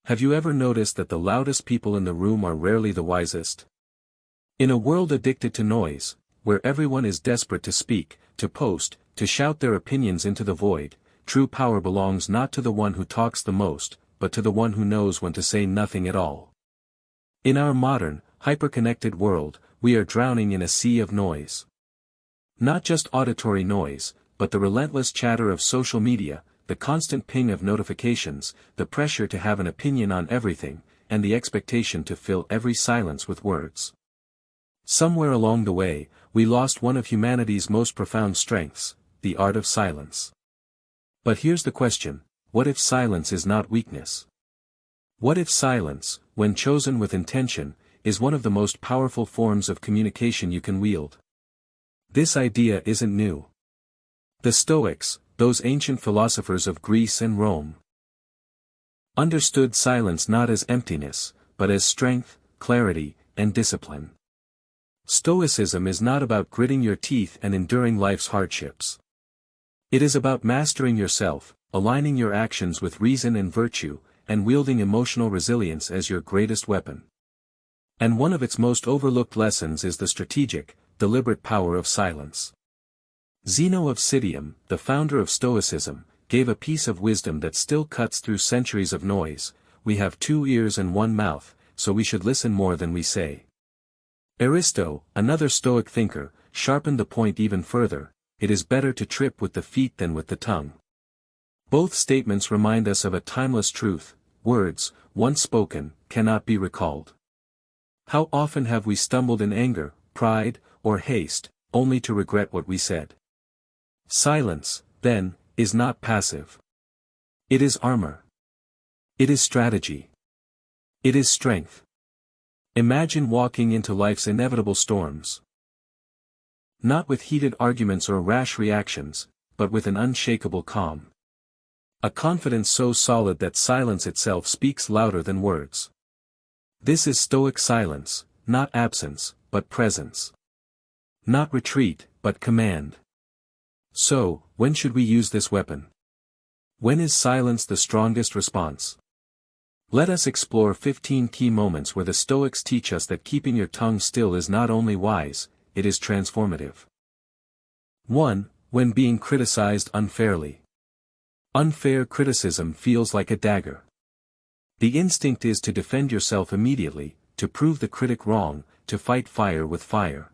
Have you ever noticed that the loudest people in the room are rarely the wisest? In a world addicted to noise, where everyone is desperate to speak, to post, to shout their opinions into the void, true power belongs not to the one who talks the most, but to the one who knows when to say nothing at all. In our modern, hyper-connected world, we are drowning in a sea of noise. Not just auditory noise, but the relentless chatter of social media, the constant ping of notifications, the pressure to have an opinion on everything, and the expectation to fill every silence with words. Somewhere along the way, we lost one of humanity's most profound strengths, the art of silence. But here's the question: what if silence is not weakness? What if silence, when chosen with intention, is one of the most powerful forms of communication you can wield? This idea isn't new. The Stoics, those ancient philosophers of Greece and Rome, understood silence not as emptiness, but as strength, clarity, and discipline. Stoicism is not about gritting your teeth and enduring life's hardships. It is about mastering yourself, aligning your actions with reason and virtue, and wielding emotional resilience as your greatest weapon. And one of its most overlooked lessons is the strategic, deliberate power of silence. Zeno of Citium, the founder of Stoicism, gave a piece of wisdom that still cuts through centuries of noise: we have 2 ears and 1 mouth, so we should listen more than we say. Aristo, another Stoic thinker, sharpened the point even further: it is better to trip with the feet than with the tongue. Both statements remind us of a timeless truth: words, once spoken, cannot be recalled. How often have we stumbled in anger, pride, or haste, only to regret what we said? Silence, then, is not passive. It is armor. It is strategy. It is strength. Imagine walking into life's inevitable storms, not with heated arguments or rash reactions, but with an unshakable calm. A confidence so solid that silence itself speaks louder than words. This is Stoic silence, not absence, but presence. Not retreat, but command. So, when should we use this weapon? When is silence the strongest response? Let us explore 15 key moments where the Stoics teach us that keeping your tongue still is not only wise, it is transformative. 1. When being criticized unfairly. Unfair criticism feels like a dagger. The instinct is to defend yourself immediately, to prove the critic wrong, to fight fire with fire.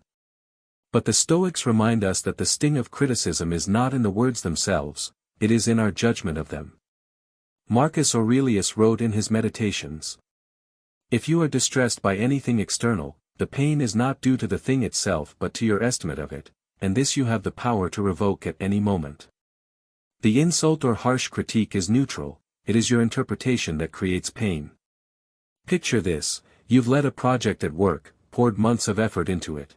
But the Stoics remind us that the sting of criticism is not in the words themselves, it is in our judgment of them. Marcus Aurelius wrote in his Meditations: "If you are distressed by anything external, the pain is not due to the thing itself but to your estimate of it, and this you have the power to revoke at any moment." The insult or harsh critique is neutral, it is your interpretation that creates pain. Picture this: you've led a project at work, poured months of effort into it.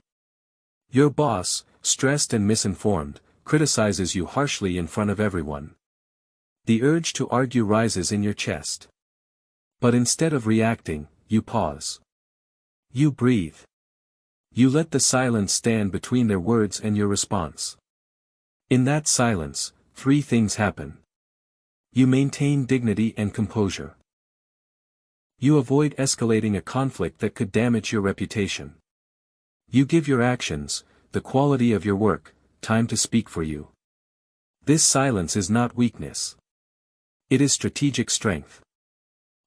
Your boss, stressed and misinformed, criticizes you harshly in front of everyone. The urge to argue rises in your chest. But instead of reacting, you pause. You breathe. You let the silence stand between their words and your response. In that silence, 3 things happen. You maintain dignity and composure. You avoid escalating a conflict that could damage your reputation. You give your actions, the quality of your work, time to speak for you. This silence is not weakness. It is strategic strength.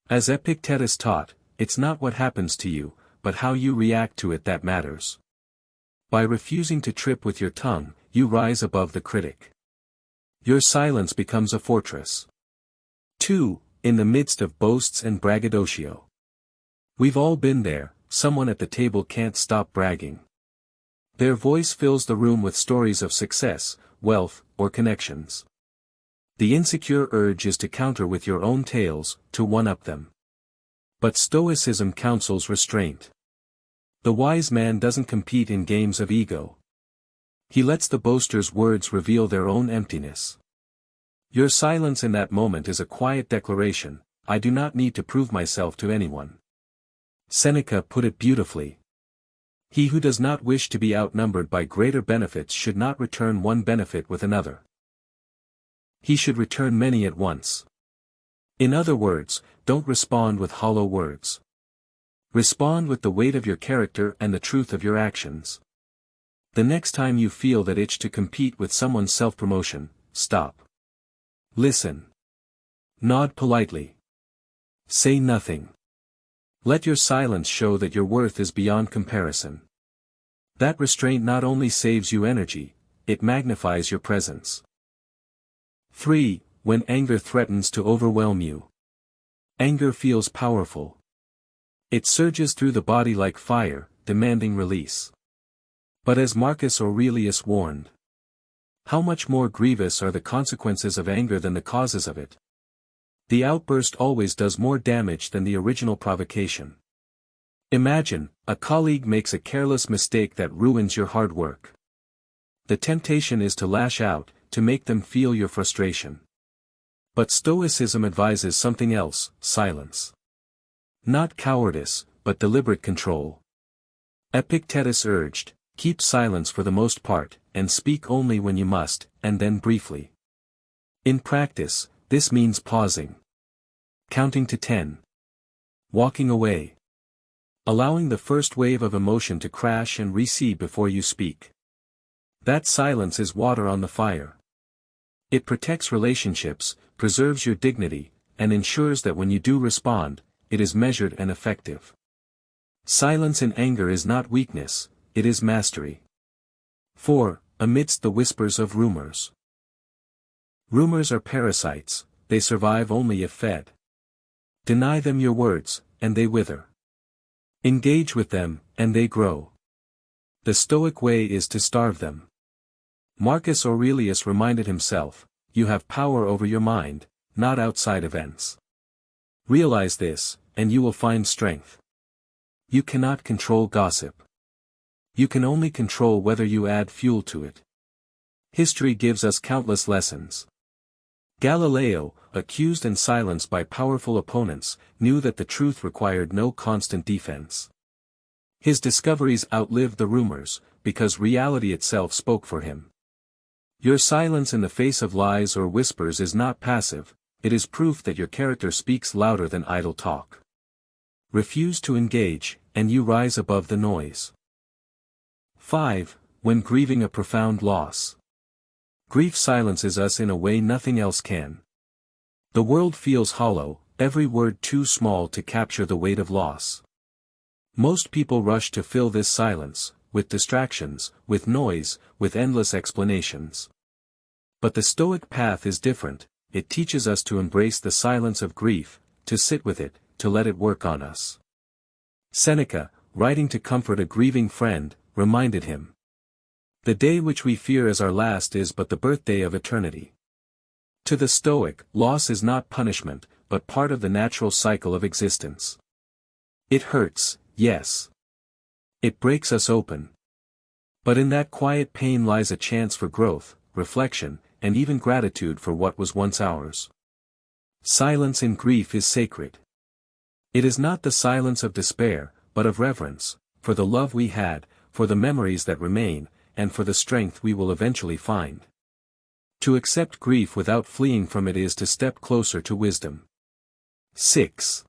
As Epictetus taught, it's not what happens to you, but how you react to it that matters. By refusing to trip with your tongue, you rise above the critic. Your silence becomes a fortress. 2. In the midst of boasts and braggadocio. We've all been there: someone at the table can't stop bragging. Their voice fills the room with stories of success, wealth, or connections. The insecure urge is to counter with your own tales, to one-up them. But Stoicism counsels restraint. The wise man doesn't compete in games of ego. He lets the boaster's words reveal their own emptiness. Your silence in that moment is a quiet declaration: I do not need to prove myself to anyone. Seneca put it beautifully: "He who does not wish to be outnumbered by greater benefits should not return one benefit with another. He should return many at once." In other words, don't respond with hollow words. Respond with the weight of your character and the truth of your actions. The next time you feel that itch to compete with someone's self-promotion, stop. Listen. Nod politely. Say nothing. Let your silence show that your worth is beyond comparison. That restraint not only saves you energy, it magnifies your presence. 3. When anger threatens to overwhelm you. Anger feels powerful. It surges through the body like fire, demanding release. But as Marcus Aurelius warned, how much more grievous are the consequences of anger than the causes of it? The outburst always does more damage than the original provocation. Imagine, a colleague makes a careless mistake that ruins your hard work. The temptation is to lash out, to make them feel your frustration. But Stoicism advises something else: silence. Not cowardice, but deliberate control. Epictetus urged, keep silence for the most part, and speak only when you must, and then briefly. In practice, this means pausing. Counting to 10. Walking away. Allowing the first wave of emotion to crash and recede before you speak. That silence is water on the fire. It protects relationships, preserves your dignity, and ensures that when you do respond, it is measured and effective. Silence in anger is not weakness, it is mastery. 4. Amidst the whispers of rumors. Rumors are parasites, they survive only if fed. Deny them your words, and they wither. Engage with them, and they grow. The Stoic way is to starve them. Marcus Aurelius reminded himself, you have power over your mind, not outside events. Realize this, and you will find strength. You cannot control gossip. You can only control whether you add fuel to it. History gives us countless lessons. Galileo, accused and silenced by powerful opponents, knew that the truth required no constant defense. His discoveries outlived the rumors, because reality itself spoke for him. Your silence in the face of lies or whispers is not passive, it is proof that your character speaks louder than idle talk. Refuse to engage, and you rise above the noise. 5. When grieving a profound loss. Grief silences us in a way nothing else can. The world feels hollow, every word too small to capture the weight of loss. Most people rush to fill this silence, with distractions, with noise, with endless explanations. But the Stoic path is different, it teaches us to embrace the silence of grief, to sit with it, to let it work on us. Seneca, writing to comfort a grieving friend, reminded him, the day which we fear as our last is but the birthday of eternity. To the Stoic, loss is not punishment, but part of the natural cycle of existence. It hurts, yes. It breaks us open. But in that quiet pain lies a chance for growth, reflection, and even gratitude for what was once ours. Silence in grief is sacred. It is not the silence of despair, but of reverence, for the love we had, for the memories that remain, and for the strength we will eventually find. To accept grief without fleeing from it is to step closer to wisdom. 6.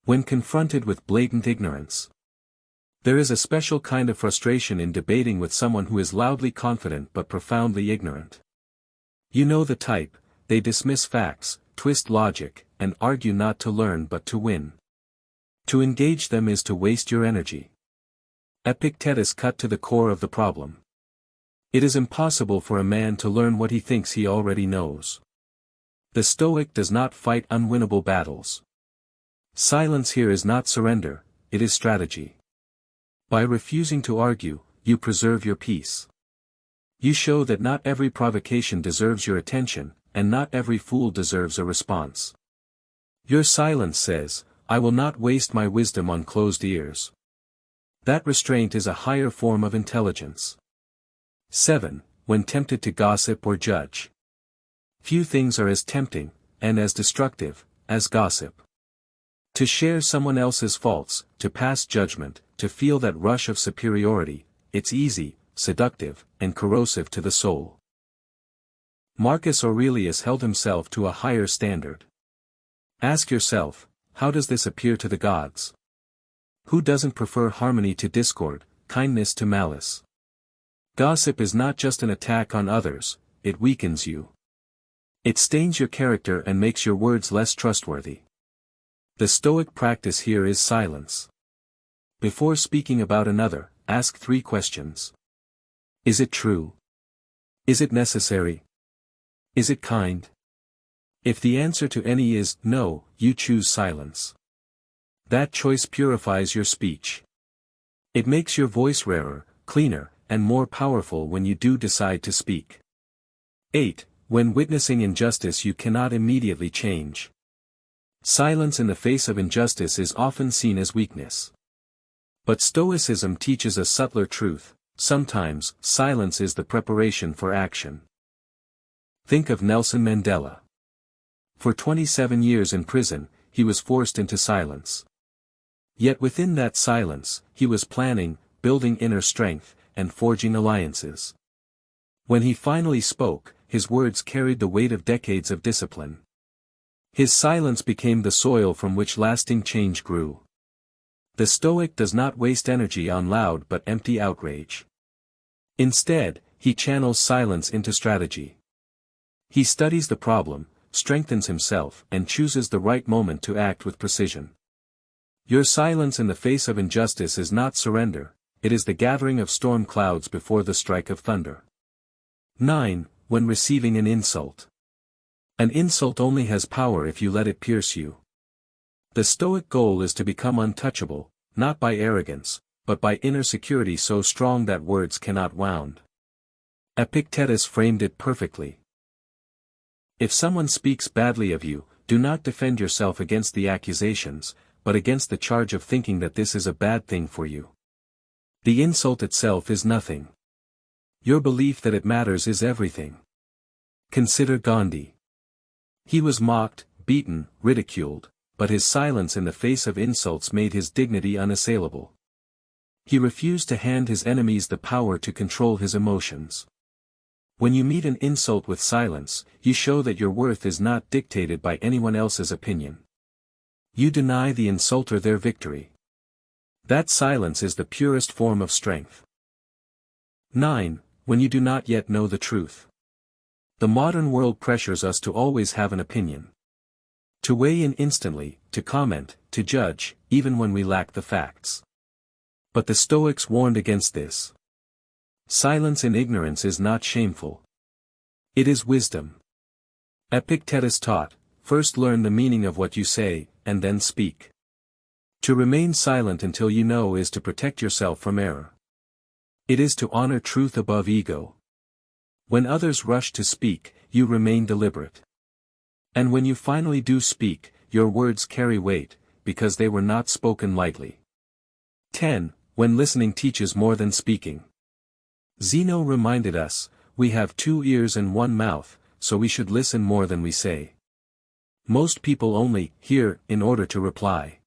When confronted with blatant ignorance. There is a special kind of frustration in debating with someone who is loudly confident but profoundly ignorant. You know the type, they dismiss facts, twist logic, and argue not to learn but to win. To engage them is to waste your energy. Epictetus cut to the core of the problem. It is impossible for a man to learn what he thinks he already knows. The Stoic does not fight unwinnable battles. Silence here is not surrender, it is strategy. By refusing to argue, you preserve your peace. You show that not every provocation deserves your attention, and not every fool deserves a response. Your silence says, I will not waste my wisdom on closed ears. That restraint is a higher form of intelligence. 7. When tempted to gossip or judge. Few things are as tempting, and as destructive, as gossip. To share someone else's faults, to pass judgment, to feel that rush of superiority, it's easy, seductive, and corrosive to the soul. Marcus Aurelius held himself to a higher standard. Ask yourself, how does this appear to the gods? Who doesn't prefer harmony to discord, kindness to malice? Gossip is not just an attack on others, it weakens you. It stains your character and makes your words less trustworthy. The Stoic practice here is silence. Before speaking about another, ask 3 questions. Is it true? Is it necessary? Is it kind? If the answer to any is no, you choose silence. That choice purifies your speech. It makes your voice rarer, cleaner, and more powerful when you do decide to speak. 8. When witnessing injustice you cannot immediately change. Silence in the face of injustice is often seen as weakness. But Stoicism teaches a subtler truth: sometimes, silence is the preparation for action. Think of Nelson Mandela. For 27 years in prison, he was forced into silence. Yet within that silence, he was planning, building inner strength, and forging alliances. When he finally spoke, his words carried the weight of decades of discipline. His silence became the soil from which lasting change grew. The Stoic does not waste energy on loud but empty outrage. Instead, he channels silence into strategy. He studies the problem, strengthens himself, and chooses the right moment to act with precision. Your silence in the face of injustice is not surrender, it is the gathering of storm clouds before the strike of thunder. 9. When receiving an insult. An insult only has power if you let it pierce you. The Stoic goal is to become untouchable, not by arrogance, but by inner security so strong that words cannot wound. Epictetus framed it perfectly. If someone speaks badly of you, do not defend yourself against the accusations, but against the charge of thinking that this is a bad thing for you. The insult itself is nothing. Your belief that it matters is everything. Consider Gandhi. He was mocked, beaten, ridiculed, but his silence in the face of insults made his dignity unassailable. He refused to hand his enemies the power to control his emotions. When you meet an insult with silence, you show that your worth is not dictated by anyone else's opinion. You deny the insulter their victory. That silence is the purest form of strength. 9. When you do not yet know the truth. The modern world pressures us to always have an opinion. To weigh in instantly, to comment, to judge, even when we lack the facts. But the Stoics warned against this. Silence in ignorance is not shameful. It is wisdom. Epictetus taught, first learn the meaning of what you say, and then speak. To remain silent until you know is to protect yourself from error. It is to honor truth above ego. When others rush to speak, you remain deliberate. And when you finally do speak, your words carry weight, because they were not spoken lightly. 10. When listening teaches more than speaking. Zeno reminded us, we have 2 ears and 1 mouth, so we should listen more than we say. Most people only hear in order to reply.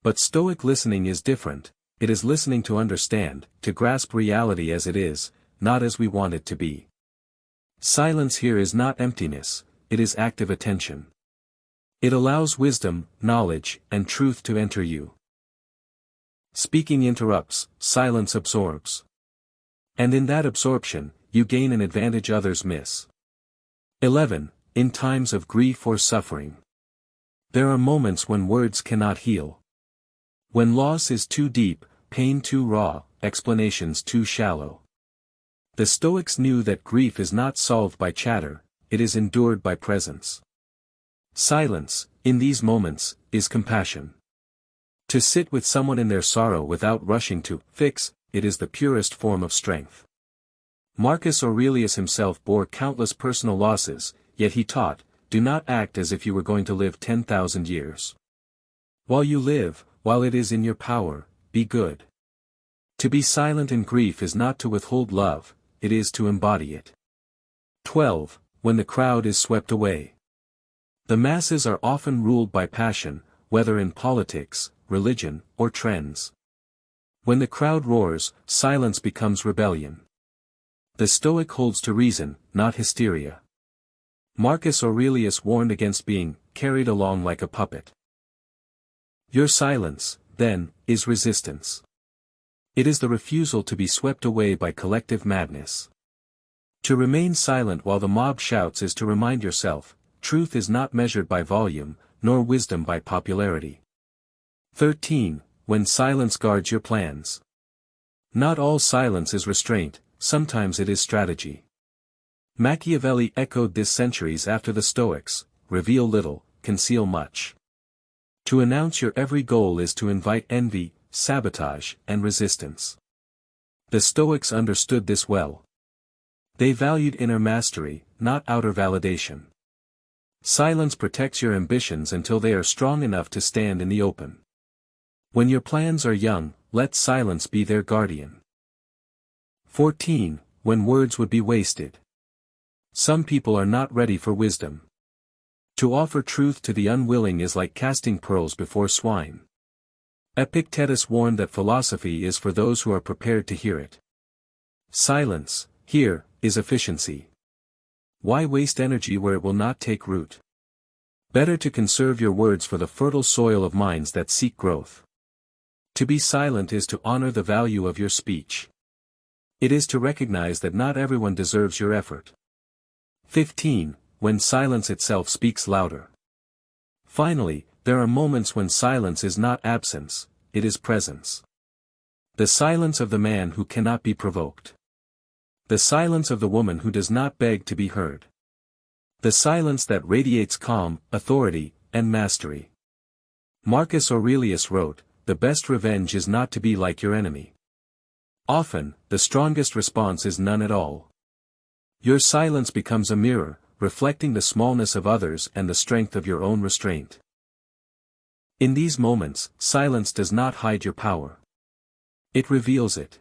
But Stoic listening is different. It is listening to understand, to grasp reality as it is, not as we want it to be. Silence here is not emptiness, it is active attention. It allows wisdom, knowledge, and truth to enter you. Speaking interrupts, silence absorbs. And in that absorption, you gain an advantage others miss. 11. In times of grief or suffering. There are moments when words cannot heal. When loss is too deep, pain too raw, explanations too shallow. The Stoics knew that grief is not solved by chatter, it is endured by presence. Silence, in these moments, is compassion. To sit with someone in their sorrow without rushing to fix it is the purest form of strength. Marcus Aurelius himself bore countless personal losses, yet he taught, do not act as if you were going to live 10,000 years. While you live, while it is in your power, be good. To be silent in grief is not to withhold love, it is to embody it. 12. When the crowd is swept away. The masses are often ruled by passion, whether in politics, religion, or trends. When the crowd roars, silence becomes rebellion. The Stoic holds to reason, not hysteria. Marcus Aurelius warned against being carried along like a puppet. Your silence, then, is resistance. It is the refusal to be swept away by collective madness. To remain silent while the mob shouts is to remind yourself, truth is not measured by volume, nor wisdom by popularity. 13. When silence guards your plans. Not all silence is restraint, sometimes it is strategy. Machiavelli echoed this centuries after the Stoics: reveal little, conceal much. To announce your every goal is to invite envy, sabotage, and resistance. The Stoics understood this well. They valued inner mastery, not outer validation. Silence protects your ambitions until they are strong enough to stand in the open. When your plans are young, let silence be their guardian. 14. When words would be wasted. Some people are not ready for wisdom. To offer truth to the unwilling is like casting pearls before swine. Epictetus warned that philosophy is for those who are prepared to hear it. Silence, here, is efficiency. Why waste energy where it will not take root? Better to conserve your words for the fertile soil of minds that seek growth. To be silent is to honor the value of your speech. It is to recognize that not everyone deserves your effort. 15. When silence itself speaks louder. Finally, there are moments when silence is not absence, it is presence. The silence of the man who cannot be provoked. The silence of the woman who does not beg to be heard. The silence that radiates calm, authority, and mastery. Marcus Aurelius wrote, "The best revenge is not to be like your enemy." Often, the strongest response is none at all. Your silence becomes a mirror, reflecting the smallness of others and the strength of your own restraint. In these moments, silence does not hide your power. It reveals it.